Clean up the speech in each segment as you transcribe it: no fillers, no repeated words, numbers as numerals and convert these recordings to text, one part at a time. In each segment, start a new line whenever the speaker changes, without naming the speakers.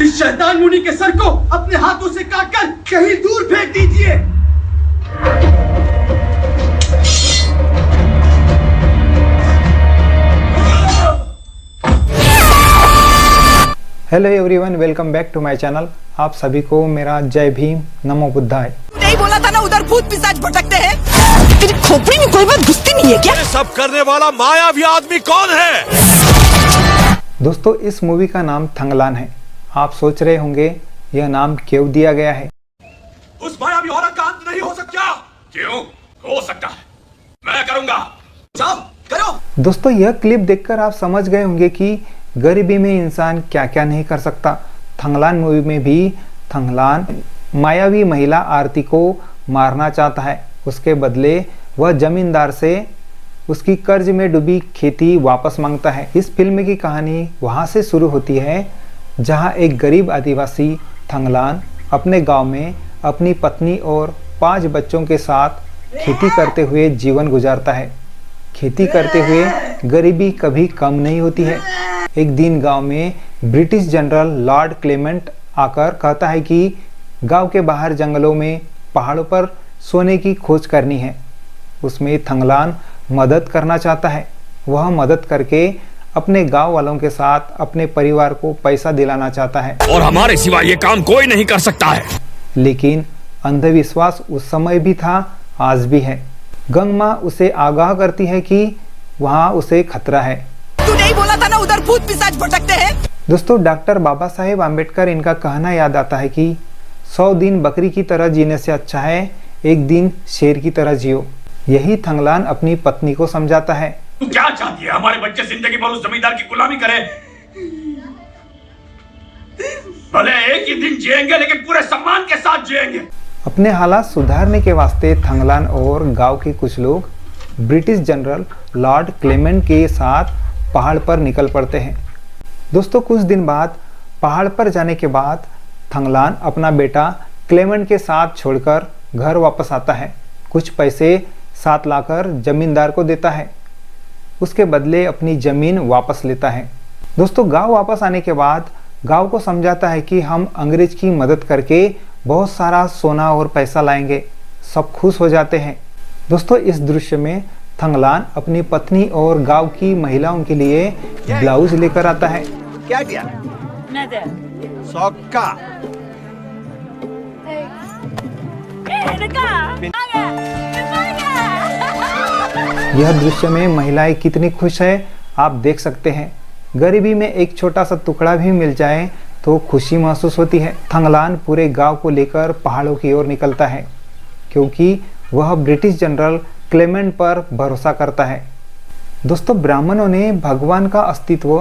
इस शैतान मुनि के सर को अपने हाथों से काटकर कहीं दूर फेंक दीजिए।
Hello everyone, welcome back to my channel. आप सभी को मेरा जय भीम, नमो बुद्धाय।
नहीं बोला था ना उधर भूत पिशाच भटकते हैं। तेरी खोपड़ी में कोई बात घुसती नहीं है क्या?
ये सब करने वाला मायावी आदमी कौन है?
दोस्तों, इस मूवी का नाम थंगलान है। आप सोच रहे होंगे यह नाम क्यों दिया गया है।
उस मायावी औरत का अंत नहीं हो सकता। क्यों हो सकता है? मैं करूंगा। जाओ करो।
दोस्तों, यह क्लिप देखकर आप समझ गए होंगे कि गरीबी में इंसान क्या क्या नहीं कर सकता। थंगलान मूवी में भी थंगलान मायावी महिला आरती को मारना चाहता है। उसके बदले वह जमींदार से उसकी कर्ज में डूबी खेती वापस मांगता है। इस फिल्म की कहानी वहां से शुरू होती है जहां एक गरीब आदिवासी थंगलान अपने गांव में अपनी पत्नी और 5 बच्चों के साथ खेती करते हुए जीवन गुजारता है। खेती करते हुए गरीबी कभी कम नहीं होती है। एक दिन गांव में ब्रिटिश जनरल लॉर्ड क्लेमेंट आकर कहता है कि गांव के बाहर जंगलों में पहाड़ों पर सोने की खोज करनी है। उसमें थंगलान मदद करना चाहता है। वह मदद करके अपने गांव वालों के साथ अपने परिवार को पैसा दिलाना चाहता है
और हमारे सिवा ये काम कोई नहीं कर सकता है।
लेकिन अंधविश्वास उस समय भी था, आज भी है। गंगा उसे आगाह करती है कि वहाँ उसे खतरा है।
तू नहीं बोला था ना उधर भूत पिशाच भटकते हैं।
दोस्तों, डॉक्टर बाबा साहेब आम्बेडकर इनका कहना याद आता है कि 100 दिन बकरी की तरह जीने से अच्छा है एक दिन शेर की तरह जियो। यही थंगलान अपनी पत्नी को समझाता है।
तू क्या चाहती है? हमारे बच्चे जिंदगी भर उस जमींदार की गुलामी करें? भले एक ही दिन जिएंगे लेकिन पूरे सम्मान के साथ जिएंगे।
अपने हालात सुधारने के वास्ते थंगलान और गांव के कुछ लोग ब्रिटिश जनरल लॉर्ड क्लेमेंट के साथ पहाड़ पर निकल पड़ते हैं। दोस्तों, कुछ दिन बाद पहाड़ पर जाने के बाद थंगलान अपना बेटा क्लेमेंट के साथ छोड़कर घर वापस आता है। कुछ पैसे साथ लाकर जमींदार को देता है। उसके बदले अपनी जमीन वापस लेता है। दोस्तों, गांव वापस आने के बाद गांव को समझाता है कि हम अंग्रेज की मदद करके बहुत सारा सोना और पैसा लाएंगे। सब खुश हो जाते हैं। दोस्तों, इस दृश्य में थंगलान अपनी पत्नी और गांव की महिलाओं के लिए ब्लाउज लेकर आता है।
क्या किया? सौका।
यह दृश्य में महिलाएं कितनी खुश है आप देख सकते हैं। गरीबी में एक छोटा सा टुकड़ा भी मिल जाए तो खुशी महसूस होती है। थंगलान पूरे गांव को लेकर पहाड़ों की ओर निकलता है क्योंकि वह ब्रिटिश जनरल क्लेमेंट पर भरोसा करता है। दोस्तों, ब्राह्मणों ने भगवान का अस्तित्व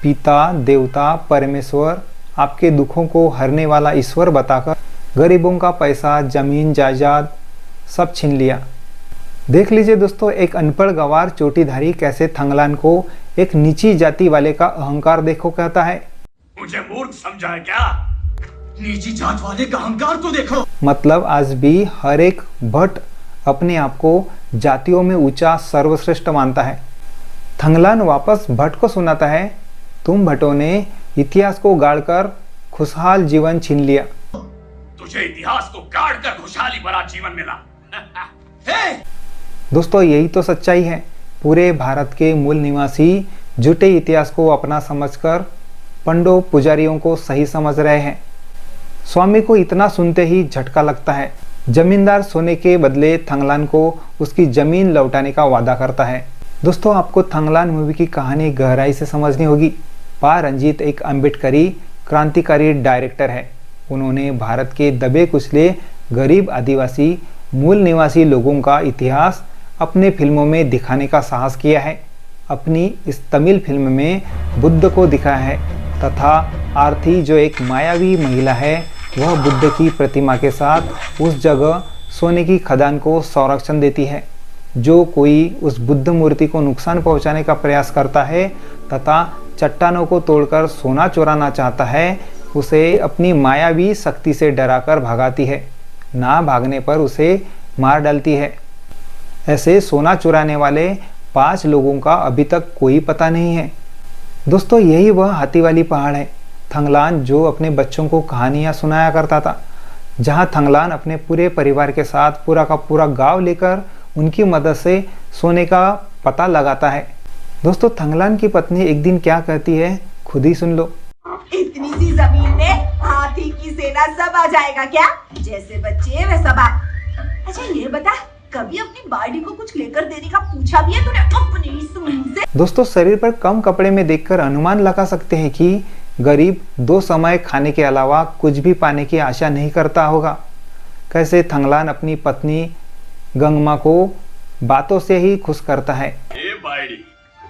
पिता, देवता, परमेश्वर, आपके दुखों को हरने वाला ईश्वर बताकर गरीबों का पैसा, जमीन, जायदाद सब छीन लिया। देख लीजिए दोस्तों, एक अनपढ़ गवार चोटीधारी कैसे थंगलान को एक नीची जाति वाले का अहंकार देखो कहता है।
मुझे मूर्ख समझा है क्या?
नीची जात वाले का अहंकार तो देखो।
मतलब आज भी हर एक भट्ट अपने आप को जातियों में ऊंचा सर्वश्रेष्ठ मानता है। थंगलान वापस भट्ट को सुनाता है, तुम भट्टों ने इतिहास को गाड़कर खुशहाल जीवन छीन लिया।
तुझे इतिहास को गाड़कर खुशहाली भरा जीवन मिला।
दोस्तों, यही तो सच्चाई है। पूरे भारत के मूल निवासी झूठे इतिहास को अपना समझकर पंडों पुजारियों को सही समझ रहे हैं। स्वामी को इतना सुनते ही झटका लगता है। जमींदार सोने के बदले थंगलान को उसकी जमीन लौटाने का वादा करता है। दोस्तों, आपको थंगलान मूवी की कहानी गहराई से समझनी होगी। पा रंजीत एक अम्बेडकरी क्रांतिकारी डायरेक्टर है। उन्होंने भारत के दबे कुचले गरीब आदिवासी मूल निवासी लोगों का इतिहास अपने फिल्मों में दिखाने का साहस किया है। अपनी इस तमिल फिल्म में बुद्ध को दिखाया है तथा आरती जो एक मायावी महिला है वह बुद्ध की प्रतिमा के साथ उस जगह सोने की खदान को संरक्षण देती है। जो कोई उस बुद्ध मूर्ति को नुकसान पहुंचाने का प्रयास करता है तथा चट्टानों को तोड़कर सोना चुराना चाहता है, उसे अपनी मायावी शक्ति से डराकर भगाती है। ना भागने पर उसे मार डालती है। ऐसे सोना चुराने वाले 5 लोगों का अभी तक कोई पता नहीं है। दोस्तों, यही वह हाथी वाली पहाड़ है। थंगलान जो अपने बच्चों को कहानियाँ सुनाया करता था, जहाँ थंगलान अपने पूरे परिवार के साथ पूरा का पूरा गांव लेकर उनकी मदद से सोने का पता लगाता है। दोस्तों थंगलान की पत्नी एक दिन क्या कहती है खुद ही सुन लो।
इतनी सी जमीन में हाथी की सेना सब आ जाएगा क्या? जैसे बच्चे वैसा बाप। अच्छा ये बता, कभी अपनी बाड़ी को कुछ लेकर देने का पूछा भी है तूने अपनी इस मुंह से?
दोस्तों शरीर पर कम कपड़े में देखकर अनुमान लगा सकते हैं कि गरीब 2 समय खाने के अलावा कुछ भी पाने की आशा नहीं करता होगा। कैसे थंगलान अपनी पत्नी गंगमा को बातों से ही खुश करता है।
ए बाइडी,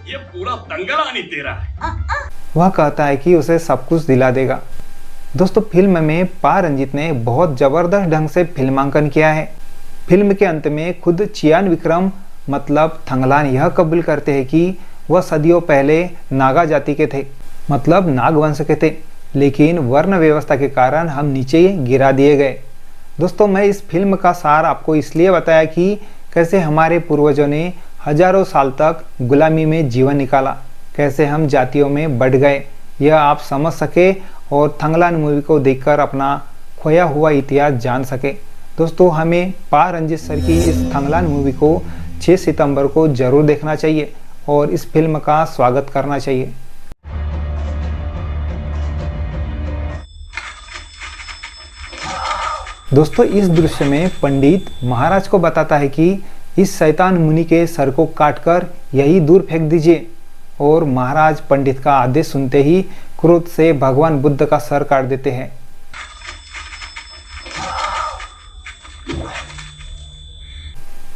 ये पूरा दंगलान ही तेरा है।
वह कहता है कि उसे सब कुछ दिला देगा। दोस्तों फिल्म में पा रंजीत ने बहुत जबरदस्त ढंग से फिल्मांकन किया है। फिल्म के अंत में खुद चियान विक्रम मतलब थंगलान यह कबूल करते हैं कि वह सदियों पहले नागा जाति के थे, मतलब नाग वंश के थे, लेकिन वर्ण व्यवस्था के कारण हम नीचे गिरा दिए गए। दोस्तों मैं इस फिल्म का सार आपको इसलिए बताया कि कैसे हमारे पूर्वजों ने हजारों साल तक गुलामी में जीवन निकाला, कैसे हम जातियों में बढ़ गए, यह आप समझ सके और थंगलान मूवी को देखकर अपना खोया हुआ इतिहास जान सके। दोस्तों हमें पा रंजीत सर की इस थंगलान मूवी को 6 सितंबर को जरूर देखना चाहिए और इस फिल्म का स्वागत करना चाहिए। दोस्तों इस दृश्य में पंडित महाराज को बताता है कि इस शैतान मुनि के सर को काटकर यही दूर फेंक दीजिए, और महाराज पंडित का आदेश सुनते ही क्रोध से भगवान बुद्ध का सर काट देते हैं।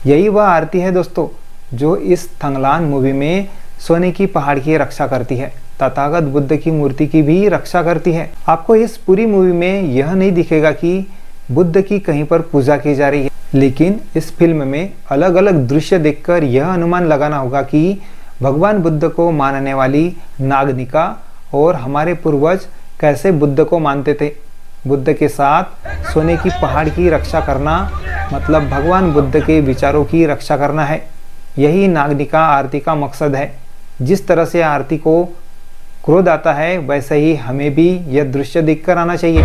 यही वह आरती है दोस्तों जो इस थंगलान मूवी में सोने की पहाड़ की रक्षा करती है, तथागत बुद्ध की मूर्ति की भी रक्षा करती है। आपको इस पूरी मूवी में यह नहीं दिखेगा कि बुद्ध की कहीं पर पूजा की जा रही है, लेकिन इस फिल्म में अलग अलग दृश्य देखकर यह अनुमान लगाना होगा कि भगवान बुद्ध को मानने वाली नागनिका और हमारे पूर्वज कैसे बुद्ध को मानते थे। बुद्ध के साथ सोने की पहाड़ की रक्षा करना मतलब भगवान बुद्ध के विचारों की रक्षा करना है। यही नागनिका आरती का मकसद है। जिस तरह से आरती को क्रोध आता है वैसे ही हमें भी यह दृश्य देखकर आना चाहिए।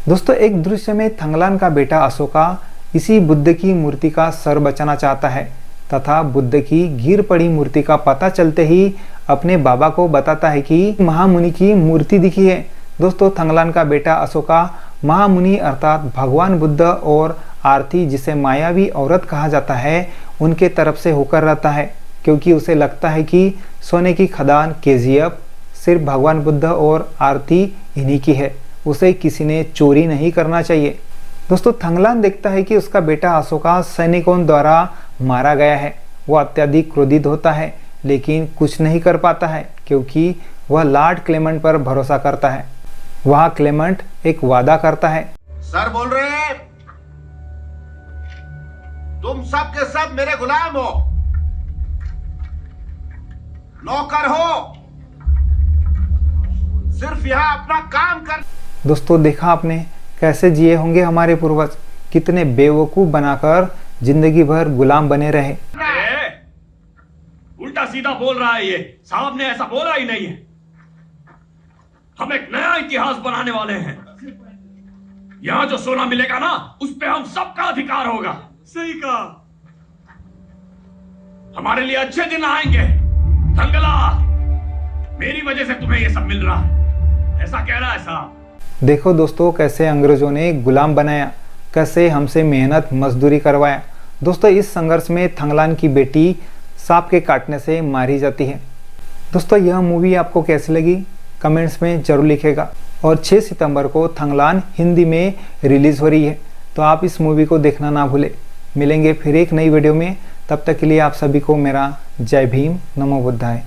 दोस्तों एक दृश्य में थंगलान का बेटा अशोका इसी बुद्ध की मूर्ति का सर बचाना चाहता है तथा बुद्ध की गिर पड़ी मूर्ति का पता चलते ही अपने बाबा को बताता है कि महामुनि की मूर्ति दिखी है। दोस्तों थंगलान का बेटा अशोका महामुनि अर्थात भगवान बुद्ध और आरती जिसे मायावी औरत कहा जाता है उनके तरफ से होकर रहता है, क्योंकि उसे लगता है कि सोने की खदान केजीएफ सिर्फ भगवान बुद्ध और आरती इन्हीं की है, उसे किसी ने चोरी नहीं करना चाहिए। दोस्तों थंगलान देखता है कि उसका बेटा अशोका सैनिकों द्वारा मारा गया है। वह अत्यधिक क्रोधित होता है लेकिन कुछ नहीं कर पाता है क्योंकि वह लॉर्ड क्लेमेंट पर भरोसा करता है। वह क्लेमेंट एक वादा करता है।
सर बोल रहे हैं, तुम सब के सब मेरे गुलाम हो, नौकर हो, सिर्फ यहाँ अपना काम कर।
दोस्तों देखा आपने कैसे जिए होंगे हमारे पूर्वज, कितने बेवकूफ बनाकर जिंदगी भर गुलाम बने रहे।
उल्टा सीधा बोल रहा है ये, साहब ने ऐसा बोला ही नहीं है। हम एक नया इतिहास बनाने वाले हैं। यहां जो सोना मिलेगा ना उस पे हम सबका अधिकार होगा। सही कहा। हमारे लिए अच्छे दिन आएंगे। थंगला, मेरी वजह से तुम्हें ये सब मिल रहा है, ऐसा कह रहा है साहब।
देखो दोस्तों कैसे अंग्रेजों ने गुलाम बनाया, कैसे हमसे मेहनत मजदूरी करवाया। दोस्तों इस संघर्ष में थंगलान की बेटी सांप के काटने से मारी जाती है। दोस्तों यह मूवी आपको कैसी लगी कमेंट्स में जरूर लिखेगा। और 6 सितंबर को थंगलान हिंदी में रिलीज हो रही है, तो आप इस मूवी को देखना ना भूलें। मिलेंगे फिर एक नई वीडियो में, तब तक के लिए आप सभी को मेरा जय भीम, नमो बुद्धाय।